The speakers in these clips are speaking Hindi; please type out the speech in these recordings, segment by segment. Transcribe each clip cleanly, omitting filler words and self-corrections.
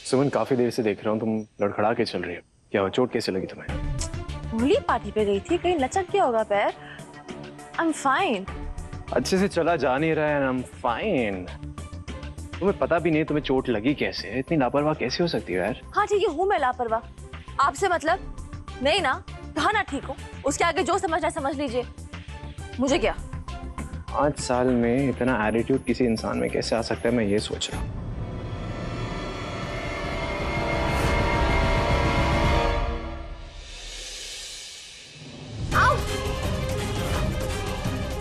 सुमन, काफी देर से देख रहा हूँ तुम लड़खड़ा के चल रही हो। क्या हुआ, चोट कैसे लगी तुम्हें? होली पार्टी पे गई थी, कहीं लचक गया होगा पैर। I am fine. अच्छे से चला जा नहीं रहा है। I am fine. तुम्हें पता भी नहीं तुम्हें चोट लगी कैसे? इतनी लापरवाह कैसे हो सकती है यार? हाँ ठीक है, हूँ मैं लापरवाह। आपसे मतलब नहीं ना? कहा ना ठीक हो, उसके आगे जो समझना है समझ लीजिए। मुझे क्या? 5 साल में इतना एटीट्यूड किसी इंसान में कैसे आ सकता है, मैं ये सोच रहा हूँ।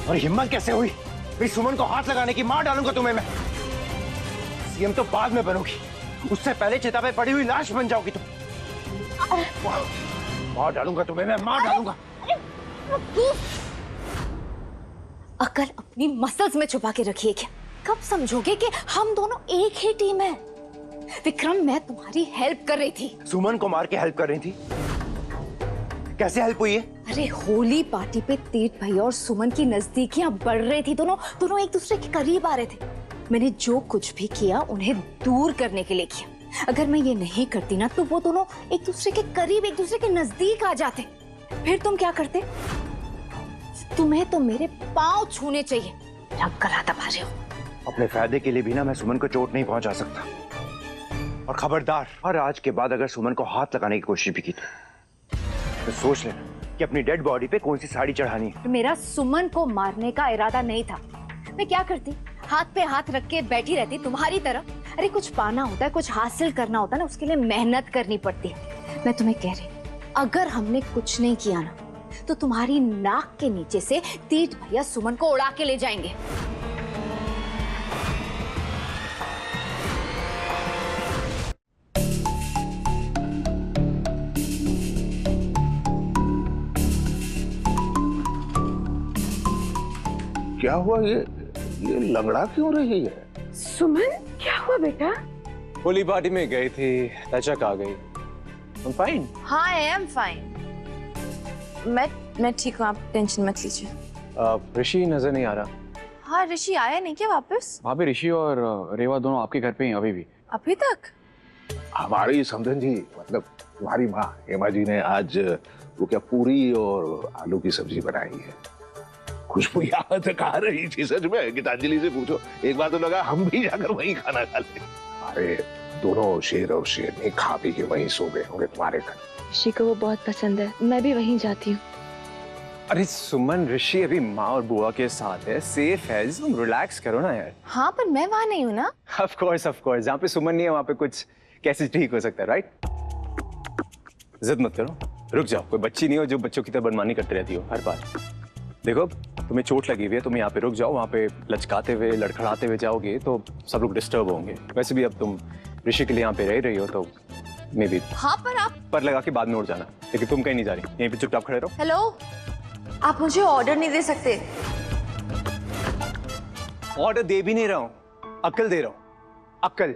और हिम्मत कैसे हुई मेरी सुमन को हाथ लगाने की? मार डालूंगा तुम्हें मैं। सीएम तो बाद में बनोगी, उससे पहले चिता पे पड़ी हुई लाश बन जाओगी तुम। मार डालूंगा तुम्हें मैं, मार डालूंगा। अकल अपनी मसल्स में छुपा के रखिए क्या? कब समझोगे कि हम दोनों एक ही टीम है? विक्रम, मैं तुम्हारी हेल्प कर रही थी। सुमन को मार के हेल्प कर रही थी? कैसे हेल्प हुई है? अरे होली पार्टी पे तीर्थ भैया और सुमन की नजदीकियां बढ़ रही थी। दोनों एक दूसरे के करीब आ रहे थे। मैंने जो कुछ भी किया उन्हें दूर करने के लिए किया। अगर मैं ये नहीं करती ना तो वो दोनों एक दूसरे के करीब, एक दूसरे के नजदीक आ जाते। फिर तुम क्या करते? तुम्हें तो मेरे पांव छूने चाहिए। मेरा गला दबा रहे हो। अपने फायदे के लिए भी ना मैं सुमन को चोट नहीं पहुंचा सकता। और खबरदार, और आज के बाद अगर सुमन को हाथ लगाने की कोशिश भी की तो सोच लेना कि अपनी डेड बॉडी पे कौन सी साड़ी चढ़ानी है। मेरा सुमन को मारने का इरादा नहीं था। मैं क्या करती? हाथ पे हाथ रख के बैठी रहती तुम्हारी तरह। अरे कुछ पाना होता है, कुछ हासिल करना होता है ना, उसके लिए मेहनत करनी पड़ती है। मैं तुम्हें कह रही, अगर हमने कुछ नहीं किया ना तो तुम्हारी नाक के नीचे से तीर्थ भैया सुमन को उड़ा के ले जाएंगे। क्या हुआ? ये लंगड़ा क्यों रही है? सुमन, क्या हुआ बेटा? होली पार्टी में गई थी, लचक आ गई। I'm fine. हाँ, आई एम फाइन। मैं ठीक हूँ, आप टेंशन मत लीजिए। ऋषि नजर नहीं आ रहा। हाँ, ऋषि आया नहीं क्या वापस? वहाँ पे ऋषि और रेवा दोनों आपके घर पे ही अभी भी? अभी तक? हमारी समधन जी, मतलब तुम्हारी माँ हेमा जी ने आज वो क्या पूरी और आलू की सब्जी बनाई है। खुशबू यहाँ तक आ रही थी। सच में गीतांजलि से पूछो, एक बार तो लगा हम भी जाकर वहीं खाना खा ले। अरे दोनों शेर और शेरनी खा पी के वहीं सो गए होंगे तुम्हारे घर। ऋषि को वो बहुत पसंद है, मैं भी वहीं जाती हूँ। अरे सुमन, ऋषि अभी माँ और बुआ के साथ है, सेफ है। तुम रिलैक्स करो ना यार। हाँ, पर मैं वहाँ नहीं हूँ ना। ऑफ कोर्स जहाँ पे सुमन नहीं है वहाँ पे कुछ कैसे ठीक हो सकता है, राइट? जिद मत करो, रुक जाओ। कोई बच्ची नहीं हो जो बच्चों की तरह बदमानी करते रहती हो हर बार। देखो, तुम्हें चोट लगी हुई है, तुम यहाँ पे रुक जाओ। वहाँ पे लचकाते हुए, लड़खड़ाते हुए जाओगे तो सब लोग डिस्टर्ब होंगे। वैसे भी अब तुम ऋषि के लिए यहाँ पे रह रही हो तो मे बी। हाँ, पर आप पर लगा के बाद में उड़ जाना, लेकिन तुम कहीं नहीं जा रही, यहीं पे चुपचाप खड़े रहो। हेलो, आप मुझे ऑर्डर नहीं दे सकते। ऑर्डर दे भी नहीं रहा हूँ, अक्ल दे रहा हूँ। अक्ल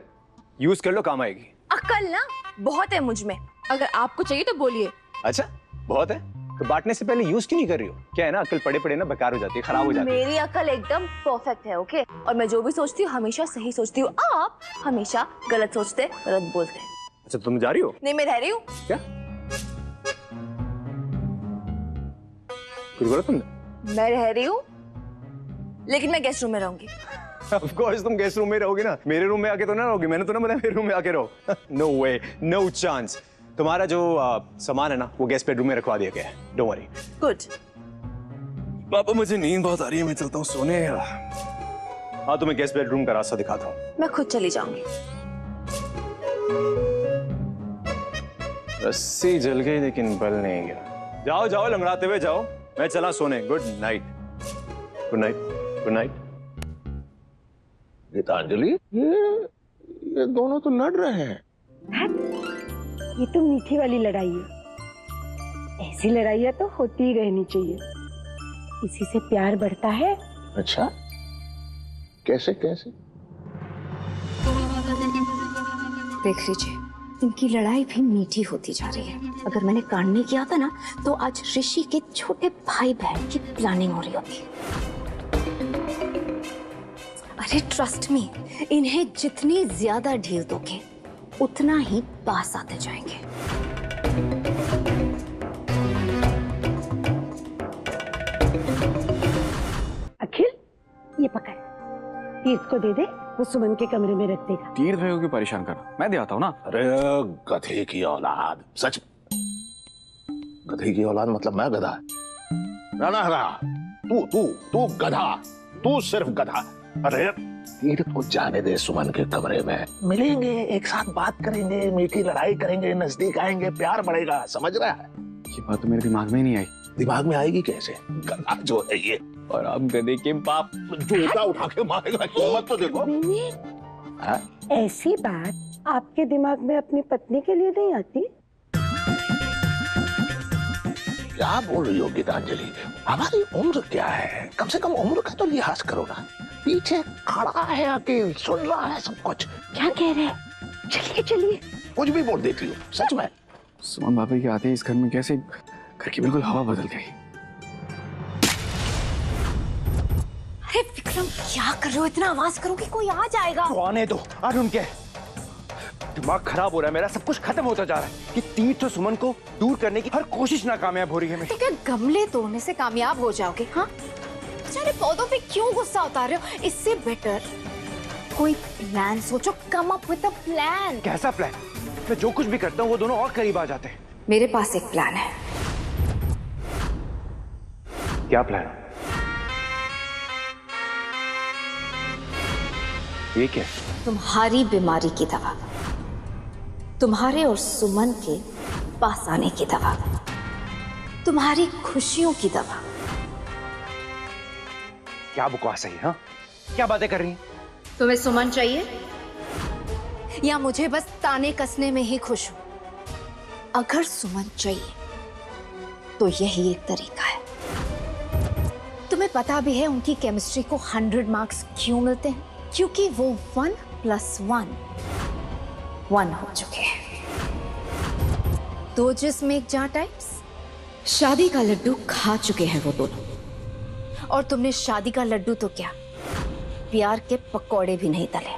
यूज कर लो, काम आएगी। अक्ल ना बहुत है मुझ में, अगर आपको चाहिए तो बोलिए। अच्छा, बहुत है तो बांटने से पहले यूज क्यों नहीं कर रही हो? क्या है ना, अक्ल पड़े पड़े ना बेकार हो जाती है, खराब हो जाती है। मेरी अक्ल एकदम परफेक्ट है, ओके? और मैं जो भी सोचती हूँ हमेशा सही सोचती हूँ। आप हमेशा गलत सोचते, गलत बोलते। अच्छा, तुम जा रही हो? नहीं, मैं रह रही हूँ। क्या कुछ बोला तुमने? मैं रह रही हूँ, लेकिन मैं गेस्ट रूम में रहूंगी। Of course, तुम गेस्ट रूम में रहोगी ना। मेरे रूम में आके तो ना रहोगी। मैंने तो ना बताया मेरे रूम में आके रहो। नो वे, नो चांस। तुम्हारा जो सामान है ना वो गेस्ट बेडरूम में रखवा दिया गया है। Don't worry. गुड। पापा, मुझे नींद बहुत आ रही है, मैं चलता हूँ सोने। हाँ, तुम्हें गेस्ट बेडरूम का रास्ता दिखाता हूँ। मैं खुद चली जाऊंगी। रस्सी जल गई लेकिन बल नहीं गया। जाओ जाओ, लंगड़ाते हुए जाओ। मैं चला सोने। Good night. Good night. Good night. Geetanjali, ये दोनों तो लड़ रहे हैं। ये तो मीठी वाली लड़ाई है। ऐसी लड़ाइयाँ तो होती ही रहनी चाहिए, इसी से प्यार बढ़ता है। अच्छा, कैसे कैसे? देख लीजिए, इनकी लड़ाई भी मीठी होती जा रही है। अगर मैंने कांड नहीं किया था ना तो आज ऋषि के छोटे भाई बहन की प्लानिंग हो रही होती। अरे ट्रस्ट मी, इन्हें जितनी ज्यादा ढील दोगे उतना ही पास आते जाएंगे। अखिल, ये पकड़, तीर्थ को दे दे, वो सुमन के कमरे में रख देगा। तीर्थ भाई को क्यों परेशान करना, मैं दे आता हूँ ना। अरे गधे की औलाद, सच गधे की औलाद मतलब मैं गधा? ना ना ना, तू तू तू गधा, तू सिर्फ गधा। अरे तीर्थ को जाने दे सुमन के कमरे में, मिलेंगे, एक साथ बात करेंगे, मीठी लड़ाई करेंगे, नजदीक आएंगे, प्यार बढ़ेगा, समझ रहा है? ये बात तो मेरे दिमाग में ही नहीं आई। दिमाग में आएगी कैसे? गधा जो है ये। और आप गधे के बाप। जूता उठा के मारेगा, हिम्मत तो देखो। हाँ? ऐसी बात आपके दिमाग में अपनी पत्नी के लिए नहीं आती? क्या बोल रही हो गीतांजलि? हमारी उम्र क्या है? कम से कम उम्र का तो लिहाज करो ना। पीछे खड़ा है अकेल, सुन रहा है सब कुछ। क्या कह रहे हैं? चलिए चलिए। कुछ भी बोल देती हो, सच में। सुमन भाभी के आते ही इस घर में कैसे घर की बिल्कुल हवा बदल गई। अरे विक्रम, क्या कर रहे हो? इतना आवाज करो कि कोई आ जाएगा। तो आने दो, अरुण के दिमाग खराब हो रहा है मेरा, सब कुछ खत्म होता जा रहा है कि तीर्थ और सुमन को दूर करने की हर कोशिश नाकामयाब हो रही है मेरी। तो क्या गमले तोड़ने से कामयाब हो जाओगे? हाँ, बेचारे पौधों पे क्यों गुस्सा उतार रहे हो? इससे बेटर कोई प्लान सोचो, come up with a plan. कैसा प्लान? मैं जो कुछ भी करता हूँ वो दोनों और करीब आ जाते हैं। मेरे पास एक प्लान है। क्या प्लान? ये क्या? तुम्हारी बीमारी की दवा, तुम्हारे और सुमन के पास आने की दवा, तुम्हारी खुशियों की दवा। क्या बकवास है ये? हाँ, क्या बातें कर रही हैं? तुम्हें सुमन चाहिए या मुझे बस ताने कसने में ही खुश हूं? अगर सुमन चाहिए तो यही एक तरीका है। तुम्हें पता भी है उनकी केमिस्ट्री को 100 मार्क्स क्यों मिलते हैं? क्योंकि वो 1 + 1 1 हो चुके हैं। दो जिस्म एक जान टाइप्स, शादी का लड्डू खा चुके हैं वो दोनों। और तुमने शादी का लड्डू तो क्या, प्यार के पकौड़े भी नहीं तले।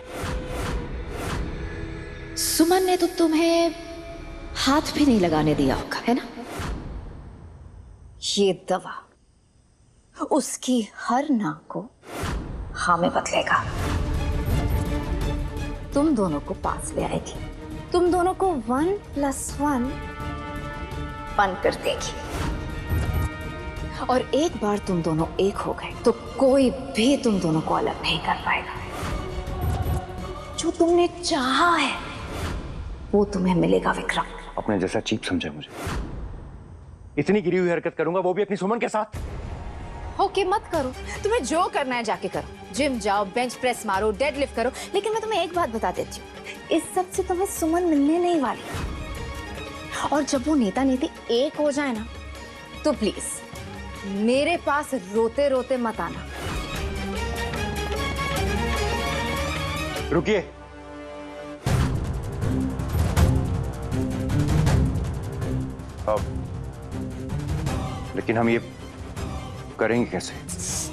सुमन ने तो तुम्हें हाथ भी नहीं लगाने दिया होगा, है ना? ये दवा उसकी हर नाक को हाँ में बदलेगा, तुम दोनों को पास ले आएगी, तुम दोनों को 1 + 1 बंद कर देगी। और एक बार तुम दोनों एक हो गए तो कोई भी तुम दोनों को अलग नहीं कर पाएगा। जो तुमने चाहा है वो तुम्हें मिलेगा विक्रम। अपने जैसा चीप समझा मुझे। इतनी गिरी हुई हरकत करूंगा, वो भी अपनी सुमन के साथ। ओके, मत करो, तुम्हें जो करना है जाके करो। जिम जाओ, बेंच प्रेस मारो, डेडलिफ्ट करो, लेकिन मैं तुम्हें एक बात बता देती हूँ, इस सब से तुम्हें सुमन मिलने नहीं वाली। और जब वो नेता नेती एक हो जाए ना, तो प्लीज मेरे पास रोते रोते मत आना। रुकिए। लेकिन हम ये करेंगे कैसे?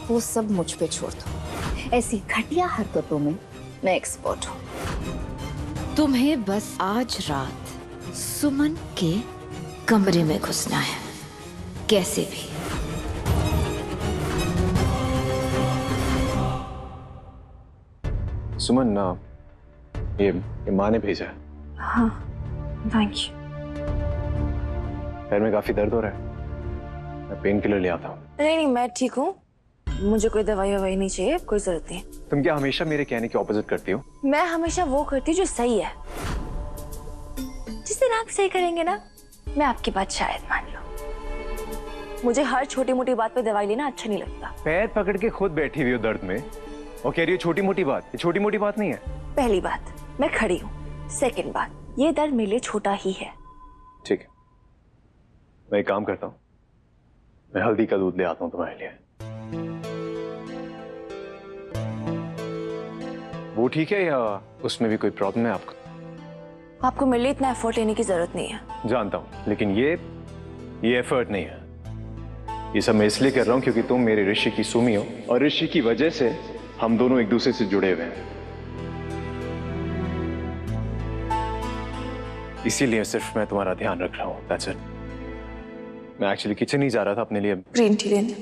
वो सब मुझ पे छोड़ दो। ऐसी घटिया हरकतों में मैं एक्सपर्ट हूँ। तुम्हें बस आज रात सुमन के कमरे में घुसना है, कैसे भी। सुमन ना, ये माँ ने भेजा है। हाँ, थैंक यू। पैर में काफी दर्द हो रहा है, मैं पेन किलर ले आता हूँ। नहीं नहीं, मैं ठीक हूँ, मुझे कोई दवाई ववाई नहीं चाहिए, कोई जरूरत नहीं। तुम क्या हमेशा मेरे कहने के ऑपोजिट करती हो? मैं हमेशा वो करती हूँ जो सही है। जिस दिन आप सही करेंगे ना, मैं आपकी बात शायद मान लूं। मुझे हर छोटी मोटी बात पे दवाई लेना अच्छा नहीं लगता। पैर पकड़ के खुद बैठी हुई हो दर्द में और कह रही हो छोटी मोटी बात। ये छोटी मोटी बात नहीं है। पहली बात, मैं खड़ी हूँ। सेकंड बात, ये दर्द मेरे लिए छोटा ही है। ठीक है, मैं एक काम करता हूँ, मैं हल्दी का दूध ले आता हूँ तुम्हारे लिए। वो ठीक है या उसमें भी कोई प्रॉब्लम है आपको? आपको मेरे लिए इतना एफर्ट लेने की जरूरत नहीं है। जानता हूँ, लेकिन ये एफर्ट नहीं है। ये सब मैं इसलिए कर रहा हूँ क्योंकि तुम मेरे ऋषि की सुमी हो और ऋषि की वजह से हम दोनों एक दूसरे से जुड़े हुए हैं। इसीलिए सिर्फ मैं तुम्हारा ध्यान रख रहा हूँ, दैट्स इट। मैं एक्चुअली किचन ही जा रहा था अपने लिए ग्रीन टी लेने।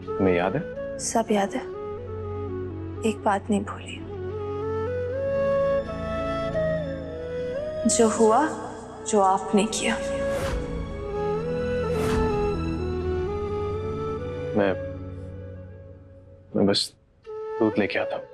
तुम्हें याद है? सब याद है, एक बात नहीं भूली। जो हुआ, जो आपने किया। मैं बस दूध लेके आता हूँ।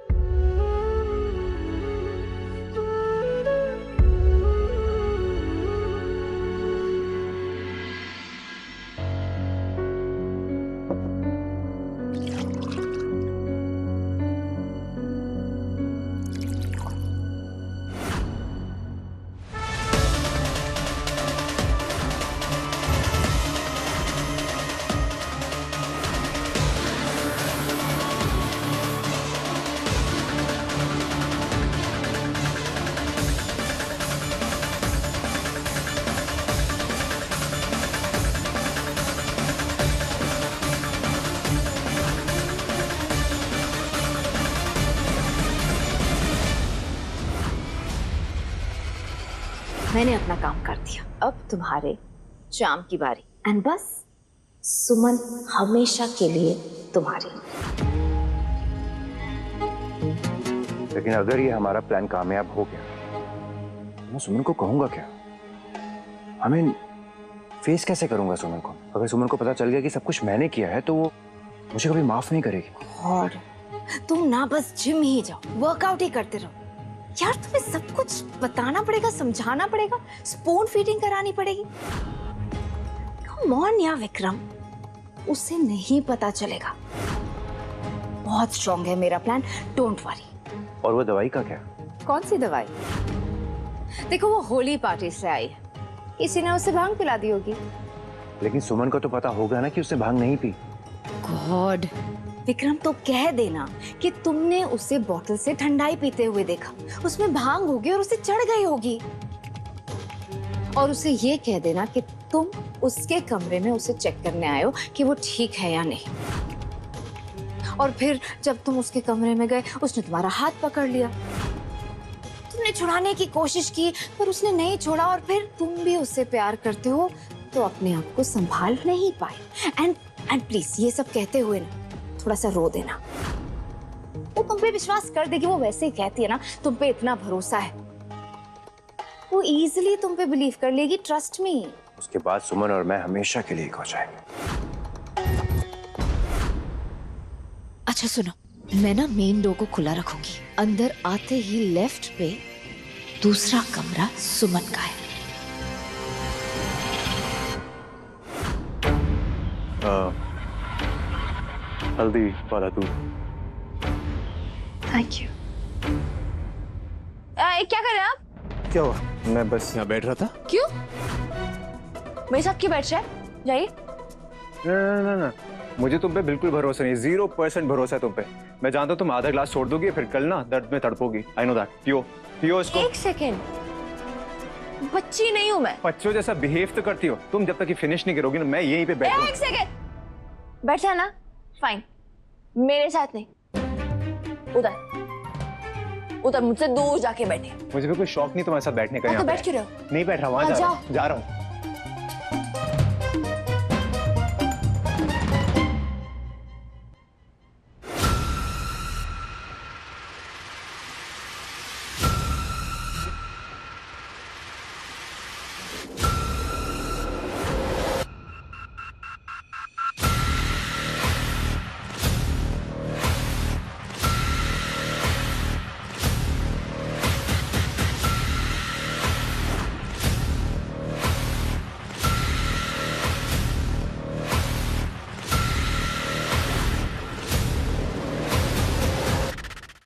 मैंने अपना काम कर दिया, अब तुम्हारे जाम की बारी। एंड बस सुमन हमेशा के लिए तुम्हारी। लेकिन अगर ये हमारा प्लान कामयाब हो गया तो मैं सुमन को कहूंगा क्या? हमें फेस कैसे करूंगा सुमन को? अगर सुमन को पता चल गया कि सब कुछ मैंने किया है तो वो मुझे कभी माफ नहीं करेगी। और तुम ना बस जिम ही जाओ, वर्कआउट ही करते रहो। यार तुम्हें सब कुछ बताना पड़ेगा, समझाना पड़ेगा, स्पून फीडिंग करानी पड़ेगी। कम ऑन यार विक्रम, उसे नहीं पता चलेगा। बहुत स्ट्रांग है मेरा प्लान, डोंट वरी। और वो दवाई का क्या? कौन सी दवाई? देखो वो होली पार्टी से आई है, किसी ने उसे भांग पिला दी होगी। लेकिन सुमन को तो पता होगा ना कि उसने भांग नहीं पी। गॉड विक्रम, तो कह देना कि तुमने उसे बोतल से ठंडाई पीते हुए देखा, उसमें भांग होगी और उसे चढ़ गई होगी। और उसे ये कह देना कि तुम उसके कमरे में उसे चेक करने आए हो कि वो ठीक है या नहीं। और फिर जब तुम उसके कमरे में गए, उसने तुम्हारा हाथ पकड़ लिया। तुमने छुड़ाने की कोशिश की पर उसने नहीं छोड़ा, और फिर तुम भी उससे प्यार करते हो तो अपने आप को संभाल नहीं पाए। एंड प्लीज ये सब कहते हुए ना थोड़ा सा रो देना। वो तुम पे विश्वास कर देगी, वो वैसे ही कहती है ना, तुम पे इतना भरोसा है, वो इजीली तुम पे बिलीव कर लेगी, ट्रस्ट मी। उसके बाद सुमन और मैं हमेशा के लिए एक हो जाएंगे। अच्छा सुनो, मैं ना मेन डोर को खुला रखूंगी, अंदर आते ही लेफ्ट पे दूसरा कमरा सुमन का है। हल्दी वाला दूध। Thank you. क्या कर रहे हैं आप? क्या हुआ? मैं बस यहाँ बैठ रहा था। क्यों? मेरे साथ क्यों बैठ रहे हैं? जाइए। ना, मुझे तुम पे बिल्कुल भरोसा नहीं, 0% भरोसा है तुम पे। मैं जानता हूँ तुम आधा ग्लास छोड़ दोगी, फिर कल ना दर्द में तड़पोगी। I know that. पियो इसको। एक सेकेंड, बच्ची नहीं हूँ मैं। बच्चों जैसा बिहेव तो करती हो तुम। जब तक ये फिनिश नहीं करोगी ना, मैं यहीं पे बैठूंगा। एक सेकेंड, बैठा ना, फाइन, मेरे साथ नहीं, उधर मुझसे दूर जाके बैठे। मुझे भी कोई शौक नहीं तुम्हारे साथ बैठने का। तो यहाँ बैठ पे क्यों रहे हो? नहीं बैठ रहा, वहां जा रहा हूँ।